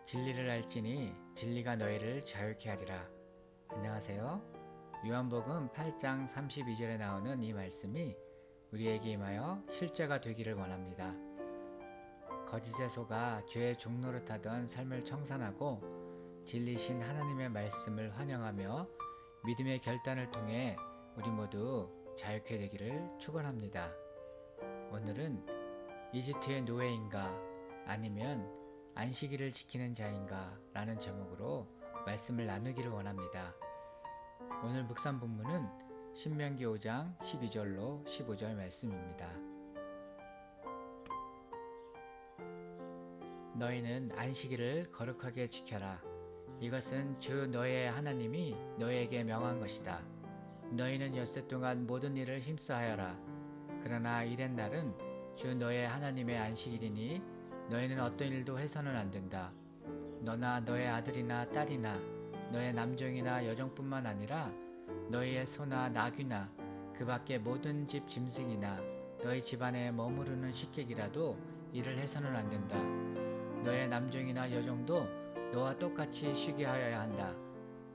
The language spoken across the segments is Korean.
진리를 알지니 진리가 너희를 자유케 하리라. 안녕하세요. 요한복음 8장 32절에 나오는 이 말씀이 우리에게 임하여 실제가 되기를 원합니다. 거짓에 속아 죄의 종노릇하던 삶을 청산하고 진리신 하나님의 말씀을 환영하며 믿음의 결단을 통해 우리 모두 자유케 되기를 축원합니다. 오늘은 이집트의 노예인가 아니면 안식일을 지키는 자인가 라는 제목으로 말씀을 나누기를 원합니다. 오늘 묵상 본문은 신명기 5장 12절로 15절 말씀입니다. 너희는 안식일을 거룩하게 지켜라. 이것은 주 너의 하나님이 너희에게 명한 것이다. 너희는 엿새 동안 모든 일을 힘써하여라. 그러나 이른 날은 주 너의 하나님의 안식일이니 너희는 어떤 일도 해서는 안 된다. 너나 너의 아들이나 딸이나 너의 남종이나 여종뿐만 아니라 너희의 소나 나귀나 그 밖의 모든 집 짐승이나 너희 집안에 머무르는 식객이라도 일을 해서는 안 된다. 너의 남종이나 여종도 너와 똑같이 쉬게 하여야 한다.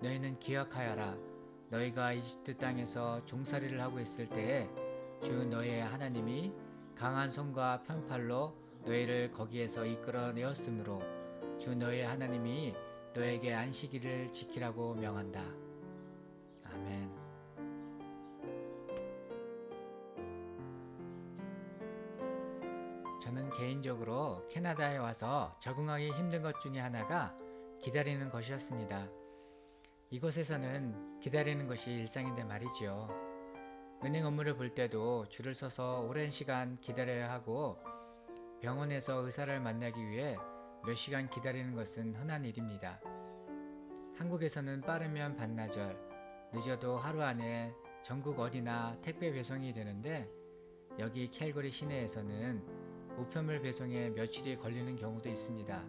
너희는 기억하여라. 너희가 이집트 땅에서 종살이를 하고 있을 때에 주 너희의 하나님이 강한 손과 편팔로 너희를 거기에서 이끌어내었으므로 주 너희의 하나님이 너에게 안식일을 지키라고 명한다. 아멘. 저는 개인적으로 캐나다에 와서 적응하기 힘든 것 중에 하나가 기다리는 것이었습니다. 이곳에서는 기다리는 것이 일상인데 말이죠. 은행 업무를 볼 때도 줄을 서서 오랜 시간 기다려야 하고 병원에서 의사를 만나기 위해 몇 시간 기다리는 것은 흔한 일입니다. 한국에서는 빠르면 반나절, 늦어도 하루 안에 전국 어디나 택배 배송이 되는데 여기 캘거리 시내에서는 우편물 배송에 며칠이 걸리는 경우도 있습니다.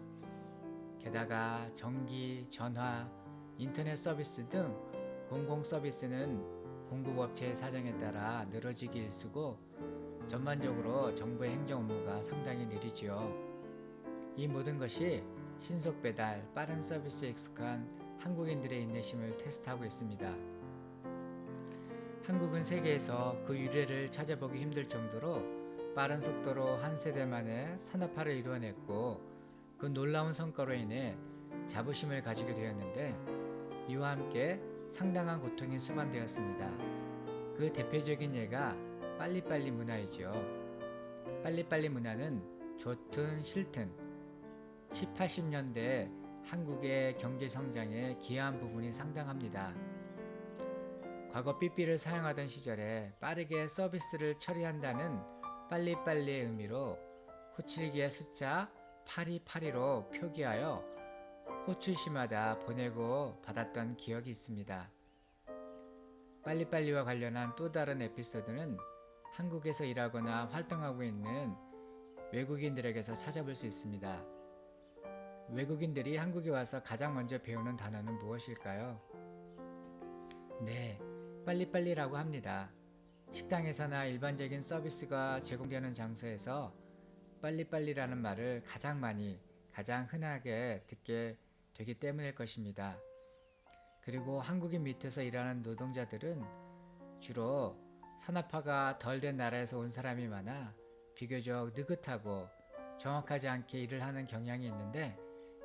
게다가 전기, 전화, 인터넷 서비스 등 공공 서비스는 공급업체의 사정에 따라 늘어지기 일쑤고 전반적으로 정부의 행정 업무가 상당히 느리지요. 이 모든 것이 신속 배달, 빠른 서비스에 익숙한 한국인들의 인내심을 테스트하고 있습니다. 한국은 세계에서 그 유래를 찾아보기 힘들 정도로 빠른 속도로 한 세대 만에 산업화를 이루어냈고 그 놀라운 성과로 인해 자부심을 가지게 되었는데 이와 함께 상당한 고통이 수반되었습니다. 그 대표적인 예가 빨리빨리 문화이죠. 빨리빨리 문화는 좋든 싫든 70, 80년대 한국의 경제 성장에 기여한 부분이 상당합니다. 과거 삐삐를 사용하던 시절에 빠르게 서비스를 처리한다는 빨리빨리의 의미로 호출기의 숫자 8282로 표기하여 호출시마다 보내고 받았던 기억이 있습니다. 빨리빨리와 관련한 또 다른 에피소드는 한국에서 일하거나 활동하고 있는 외국인들에게서 찾아볼 수 있습니다. 외국인들이 한국에 와서 가장 먼저 배우는 단어는 무엇일까요? 네, 빨리빨리라고 합니다. 식당에서나 일반적인 서비스가 제공되는 장소에서 빨리빨리라는 말을 가장 많이, 가장 흔하게 듣게 되기 때문일 것입니다. 그리고 한국인 밑에서 일하는 노동자들은 주로 산업화가 덜 된 나라에서 온 사람이 많아 비교적 느긋하고 정확하지 않게 일을 하는 경향이 있는데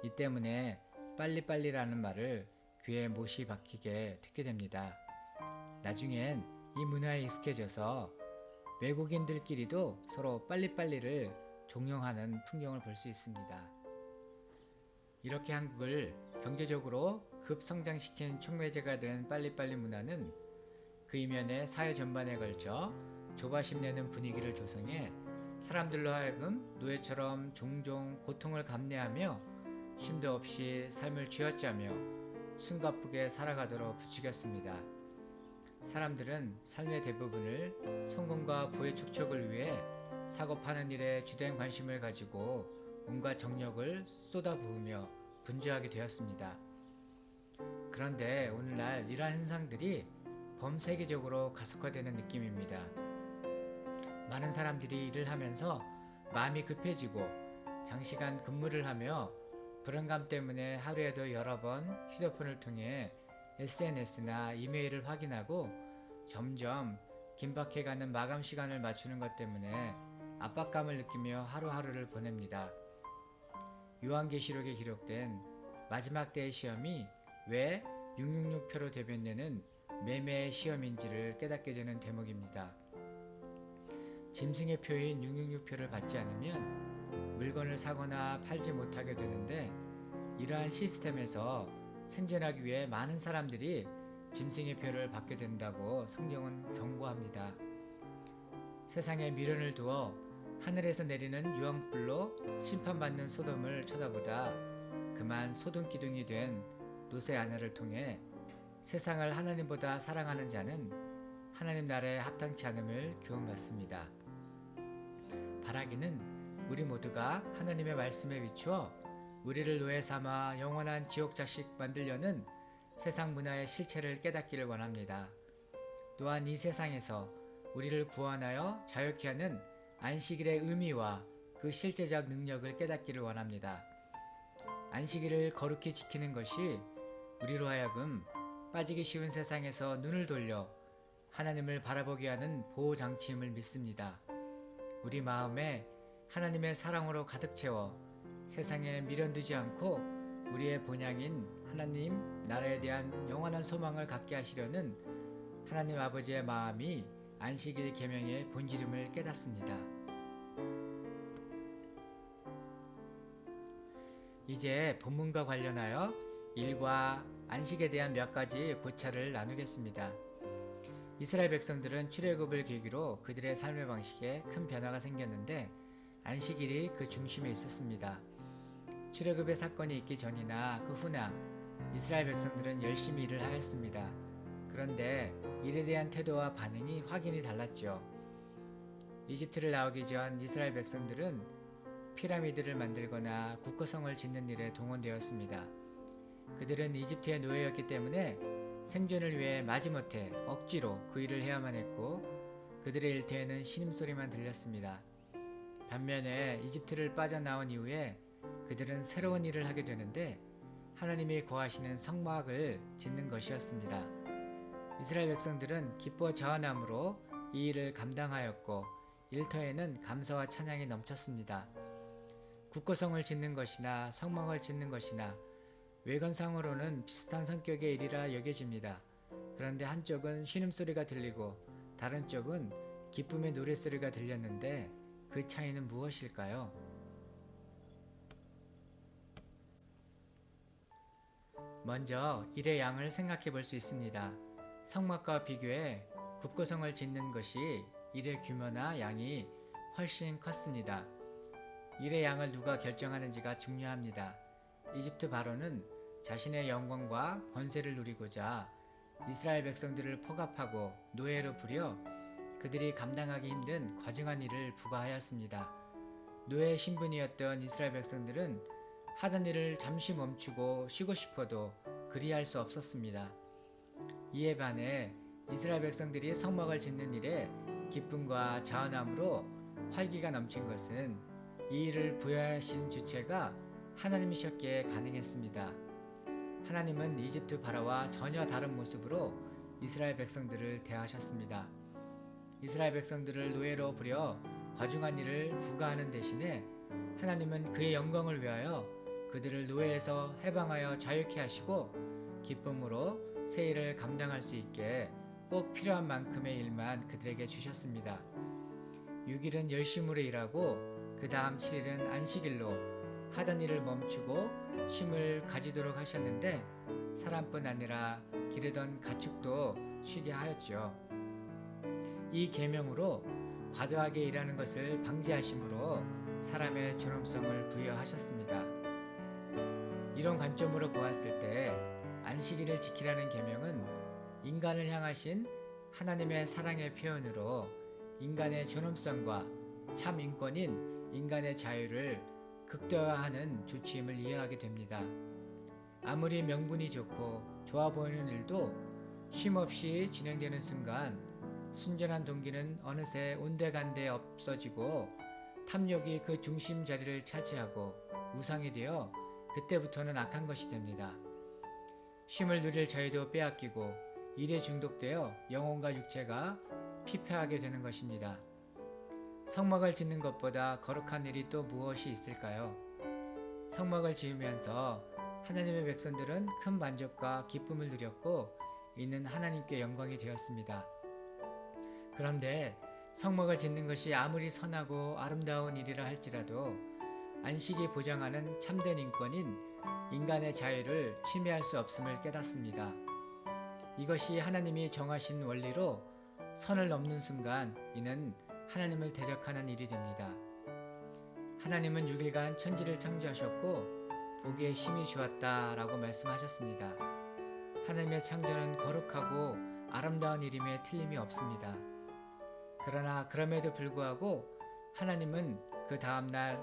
이 때문에 빨리빨리라는 말을 귀에 못이 박히게 듣게 됩니다. 나중엔 이 문화에 익숙해져서 외국인들끼리도 서로 빨리빨리를 종용하는 풍경을 볼 수 있습니다. 이렇게 한국을 경제적으로 급성장시킨 촉매제가 된 빨리빨리 문화는 그 이면에 사회 전반에 걸쳐 조바심 내는 분위기를 조성해 사람들로 하여금 노예처럼 종종 고통을 감내하며 쉼도 없이 삶을 쥐어짜며 숨가쁘게 살아가도록 부추겼습니다. 사람들은 삶의 대부분을 성공과 부의 축적을 위해 사고 파는 일에 주된 관심을 가지고 온갖 정력을 쏟아부으며 분주하게 되었습니다. 그런데 오늘날 이러한 현상들이 범세계적으로 가속화되는 느낌입니다. 많은 사람들이 일을 하면서 마음이 급해지고 장시간 근무를 하며 불안감 때문에 하루에도 여러 번 휴대폰을 통해 SNS나 이메일을 확인하고 점점 긴박해가는 마감 시간을 맞추는 것 때문에 압박감을 느끼며 하루하루를 보냅니다. 요한계시록에 기록된 마지막 때의 시험이 왜 666표로 대변되는 매매의 시험인지를 깨닫게 되는 대목입니다. 짐승의 표인 666표를 받지 않으면 물건을 사거나 팔지 못하게 되는데, 이러한 시스템에서 생존하기 위해 많은 사람들이 짐승의 표를 받게 된다고 성경은 경고합니다. 세상에 미련을 두어 하늘에서 내리는 유황불로 심판받는 소돔을 쳐다보다 그만 소돔기둥이 된 롯의 아내를 통해 세상을 하나님보다 사랑하는 자는 하나님 나라에 합당치 않음을 교훈받습니다. 바라기는 우리 모두가 하나님의 말씀에 비추어 우리를 노예 삼아 영원한 지옥 자식 만들려는 세상 문화의 실체를 깨닫기를 원합니다. 또한 이 세상에서 우리를 구원하여 자유케 하는 안식일의 의미와 그 실제적 능력을 깨닫기를 원합니다. 안식일을 거룩히 지키는 것이 우리로 하여금 빠지기 쉬운 세상에서 눈을 돌려 하나님을 바라보게 하는 보호장치임을 믿습니다. 우리 마음에 하나님의 사랑으로 가득 채워 세상에 미련두지 않고 우리의 본향인 하나님 나라에 대한 영원한 소망을 갖게 하시려는 하나님 아버지의 마음이 안식일 계명의 본질임을 깨닫습니다. 이제 본문과 관련하여 일과 안식에 대한 몇 가지 고찰을 나누겠습니다. 이스라엘 백성들은 출애굽을 계기로 그들의 삶의 방식에 큰 변화가 생겼는데 안식일이 그 중심에 있었습니다. 출애굽의 사건이 있기 전이나 그 후나 이스라엘 백성들은 열심히 일을 하였습니다. 그런데 일에 대한 태도와 반응이 확연히 달랐죠. 이집트를 나오기 전 이스라엘 백성들은 피라미드를 만들거나 국고성을 짓는 일에 동원되었습니다. 그들은 이집트의 노예였기 때문에 생존을 위해 마지못해 억지로 그 일을 해야만 했고, 그들의 일터에는 신음소리만 들렸습니다. 반면에 이집트를 빠져나온 이후에 그들은 새로운 일을 하게 되는데 하나님이 거하시는 성막을 짓는 것이었습니다. 이스라엘 백성들은 기뻐 자원함으로 이 일을 감당하였고 일터에는 감사와 찬양이 넘쳤습니다. 국고성을 짓는 것이나 성막을 짓는 것이나 외관상으로는 비슷한 성격의 일이라 여겨집니다. 그런데 한쪽은 신음소리가 들리고 다른 쪽은 기쁨의 노랫소리가 들렸는데 그 차이는 무엇일까요? 먼저 일의 양을 생각해 볼 수 있습니다. 성막과 비교해 국고성을 짓는 것이 일의 규모나 양이 훨씬 컸습니다. 일의 양을 누가 결정하는지가 중요합니다. 이집트 바로는 자신의 영광과 권세를 누리고자 이스라엘 백성들을 포갑하고 노예로 부려 그들이 감당하기 힘든 과중한 일을 부과하였습니다. 노예 신분이었던 이스라엘 백성들은 하던 일을 잠시 멈추고 쉬고 싶어도 그리할 수 없었습니다. 이에 반해 이스라엘 백성들이 성막을 짓는 일에 기쁨과 자원함으로 활기가 넘친 것은 이 일을 부여하신 주체가 하나님이셨기에 가능했습니다. 하나님은 이집트 바로와 전혀 다른 모습으로 이스라엘 백성들을 대하셨습니다. 이스라엘 백성들을 노예로 부려 과중한 일을 부과하는 대신에 하나님은 그의 영광을 위하여 그들을 노예에서 해방하여 자유케 하시고 기쁨으로 새 일을 감당할 수 있게 꼭 필요한 만큼의 일만 그들에게 주셨습니다. 6일은 열심으로 일하고 그 다음 7일은 안식일로 하던 일을 멈추고 쉼을 가지도록 하셨는데 사람뿐 아니라 기르던 가축도 쉬게 하였죠. 이 계명으로 과도하게 일하는 것을 방지하심으로 사람의 존엄성을 부여하셨습니다. 이런 관점으로 보았을 때 안식일을 지키라는 계명은 인간을 향하신 하나님의 사랑의 표현으로 인간의 존엄성과 참 인권인 인간의 자유를 극대화하는 조치임을 이해하게 됩니다. 아무리 명분이 좋고 좋아 보이는 일도 쉼없이 진행되는 순간 순전한 동기는 어느새 온데간데 없어지고 탐욕이 그 중심 자리를 차지하고 우상이 되어 그때부터는 악한 것이 됩니다. 쉼을 누릴 저희도 빼앗기고 일에 중독되어 영혼과 육체가 피폐하게 되는 것입니다. 성막을 짓는 것보다 거룩한 일이 또 무엇이 있을까요? 성막을 지으면서 하나님의 백성들은 큰 만족과 기쁨을 누렸고 이는 하나님께 영광이 되었습니다. 그런데 성막을 짓는 것이 아무리 선하고 아름다운 일이라 할지라도 안식이 보장하는 참된 인권인 인간의 자유를 침해할 수 없음을 깨닫습니다. 이것이 하나님이 정하신 원리로 선을 넘는 순간 이는 하나님을 대적하는 일이 됩니다. 하나님은 6일간 천지를 창조하셨고 보기에 심히 좋았다라고 말씀하셨습니다. 하나님의 창조는 거룩하고 아름다운 일임에 틀림이 없습니다. 그러나 그럼에도 불구하고 하나님은 그 다음날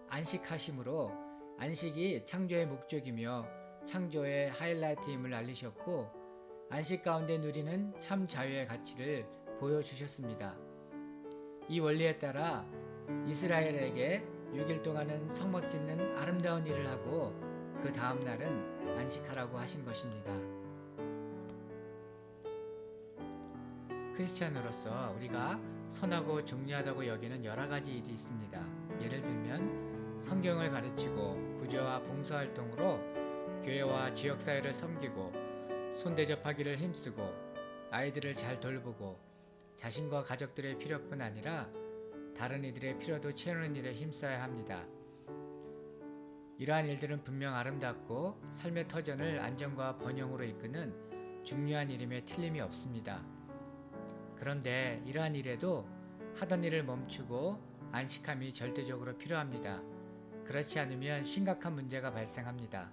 안식하심으로 안식이 창조의 목적이며 창조의 하이라이트임을 알리셨고 안식 가운데 누리는 참 자유의 가치를 보여주셨습니다. 이 원리에 따라 이스라엘에게 6일 동안은 성막 짓는 아름다운 일을 하고 그 다음 날은 안식하라고 하신 것입니다. 크리스찬으로서 우리가 선하고 중요하다고 여기는 여러 가지 일이 있습니다. 예를 들면 성경을 가르치고 구제와 봉사활동으로 교회와 지역사회를 섬기고 손대접하기를 힘쓰고 아이들을 잘 돌보고 자신과 가족들의 필요뿐 아니라 다른 이들의 필요도 채우는 일에 힘써야 합니다. 이러한 일들은 분명 아름답고 삶의 터전을 안정과 번영으로 이끄는 중요한 일임에 틀림이 없습니다. 그런데 이러한 일에도 하던 일을 멈추고 안식함이 절대적으로 필요합니다. 그렇지 않으면 심각한 문제가 발생합니다.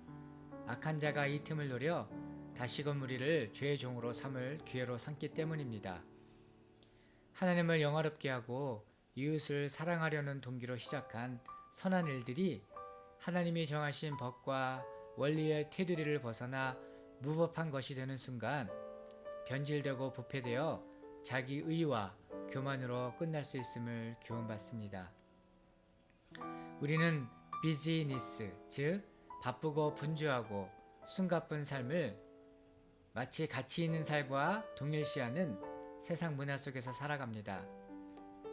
악한 자가 이 틈을 노려 다시금 우리를 죄의 종으로 삼을 기회로 삼기 때문입니다. 하나님을 영화롭게 하고 이웃을 사랑하려는 동기로 시작한 선한 일들이 하나님이 정하신 법과 원리의 테두리를 벗어나 무법한 것이 되는 순간 변질되고 부패되어 자기 의와 교만으로 끝날 수 있음을 교훈받습니다. 우리는 비즈니스, 즉 바쁘고 분주하고 숨가쁜 삶을 마치 가치 있는 삶과 동일시하는 세상 문화 속에서 살아갑니다.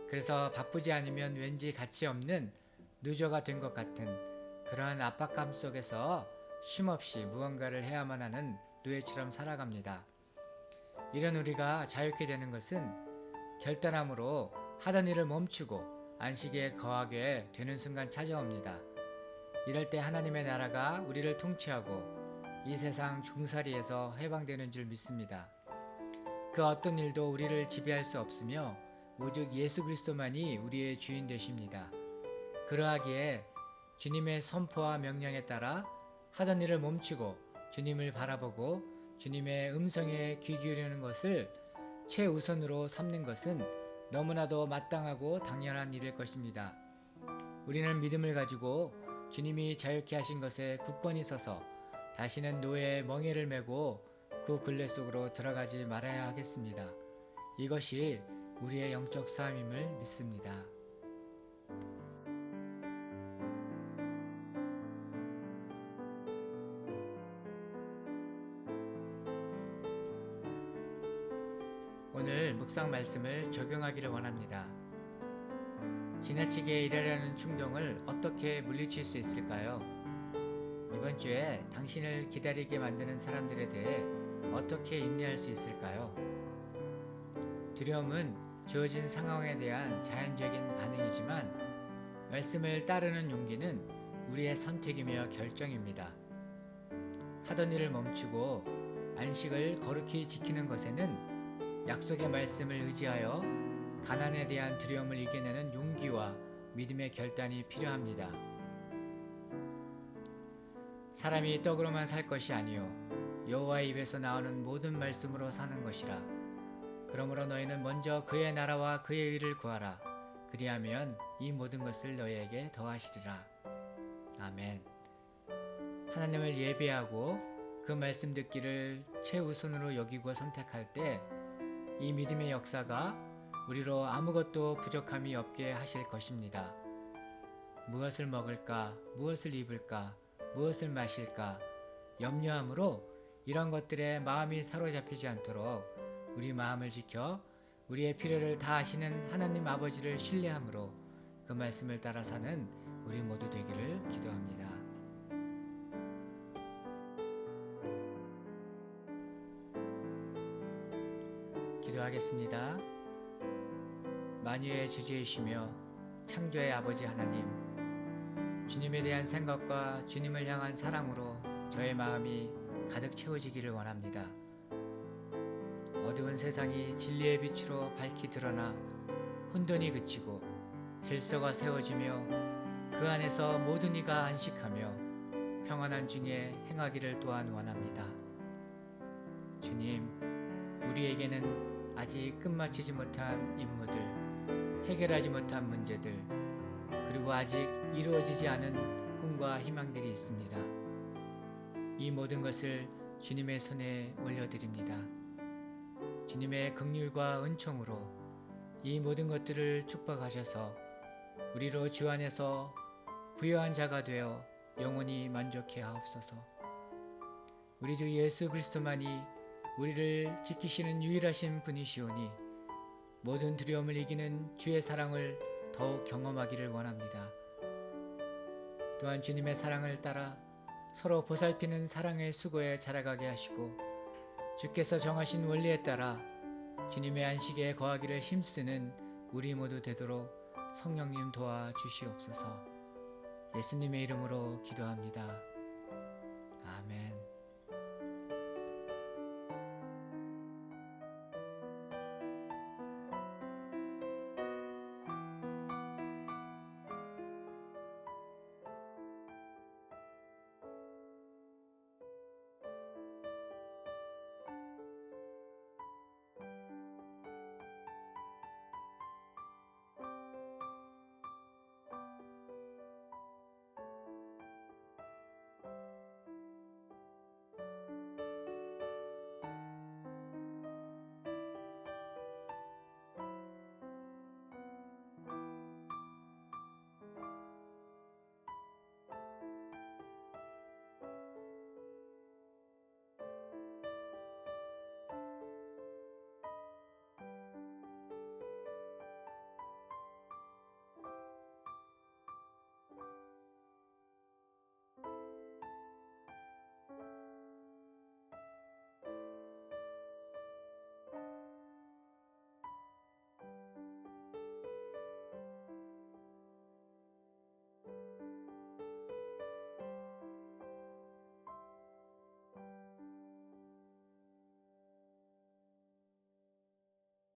그래서 바쁘지 않으면 왠지 가치 없는 누저가 된 것 같은 그러한 압박감 속에서 쉼없이 무언가를 해야만 하는 노예처럼 살아갑니다. 이런 우리가 자유케 되는 것은 결단함으로 하던 일을 멈추고 안식에 거하게 되는 순간 찾아옵니다. 이럴 때 하나님의 나라가 우리를 통치하고 이 세상 종살이에서 해방되는 줄 믿습니다. 그 어떤 일도 우리를 지배할 수 없으며 오직 예수 그리스도만이 우리의 주인 되십니다. 그러하기에 주님의 선포와 명령에 따라 하던 일을 멈추고 주님을 바라보고 주님의 음성에 귀 기울이는 것을 최우선으로 삼는 것은 너무나도 마땅하고 당연한 일일 것입니다. 우리는 믿음을 가지고 주님이 자유케 하신 것에 굳건히 서서 다시는 노예의 멍에를 메고 그 굴레 속으로 들어가지 말아야 하겠습니다. 이것이 우리의 영적 싸움임을 믿습니다. 오늘 묵상 말씀을 적용하기를 원합니다. 지나치게 일하려는 충동을 어떻게 물리칠 수 있을까요? 이번 주에 당신을 기다리게 만드는 사람들에 대해 어떻게 인내할 수 있을까요? 두려움은 주어진 상황에 대한 자연적인 반응이지만 말씀을 따르는 용기는 우리의 선택이며 결정입니다. 하던 일을 멈추고 안식을 거룩히 지키는 것에는 약속의 말씀을 의지하여 가난에 대한 두려움을 이겨내는 용기와 믿음의 결단이 필요합니다. 사람이 떡으로만 살 것이 아니요 여호와의 입에서 나오는 모든 말씀으로 사는 것이라. 그러므로 너희는 먼저 그의 나라와 그의 의를 구하라. 그리하면 이 모든 것을 너희에게 더하시리라. 아멘. 하나님을 예배하고 그 말씀 듣기를 최우선으로 여기고 선택할 때 이 믿음의 역사가 우리로 아무것도 부족함이 없게 하실 것입니다. 무엇을 먹을까, 무엇을 입을까, 무엇을 마실까 염려함으로 이런 것들에 마음이 사로잡히지 않도록 우리 마음을 지켜 우리의 필요를 다 아시는 하나님 아버지를 신뢰함으로 그 말씀을 따라 사는 우리 모두 되기를 기도합니다. 기도하겠습니다. 만유의 주주이시며 창조의 아버지 하나님, 주님에 대한 생각과 주님을 향한 사랑으로 저의 마음이 가득 채워지기를 원합니다. 어두운 세상이 진리의 빛으로 밝히 드러나 혼돈이 그치고 질서가 세워지며 그 안에서 모든 이가 안식하며 평안한 중에 행하기를 또한 원합니다. 주님, 우리에게는 아직 끝마치지 못한 임무들, 해결하지 못한 문제들, 그리고 아직 이루어지지 않은 꿈과 희망들이 있습니다. 이 모든 것을 주님의 손에 올려드립니다. 주님의 긍휼과 은총으로 이 모든 것들을 축복하셔서 우리로 주 안에서 부요한 자가 되어 영원히 만족해 하옵소서. 우리 주 예수 그리스도만이 우리를 지키시는 유일하신 분이시오니 모든 두려움을 이기는 주의 사랑을 더욱 경험하기를 원합니다. 또한 주님의 사랑을 따라 서로 보살피는 사랑의 수고에 자라가게 하시고 주께서 정하신 원리에 따라 주님의 안식에 거하기를 힘쓰는 우리 모두 되도록 성령님 도와 주시옵소서. 예수님의 이름으로 기도합니다. 아멘.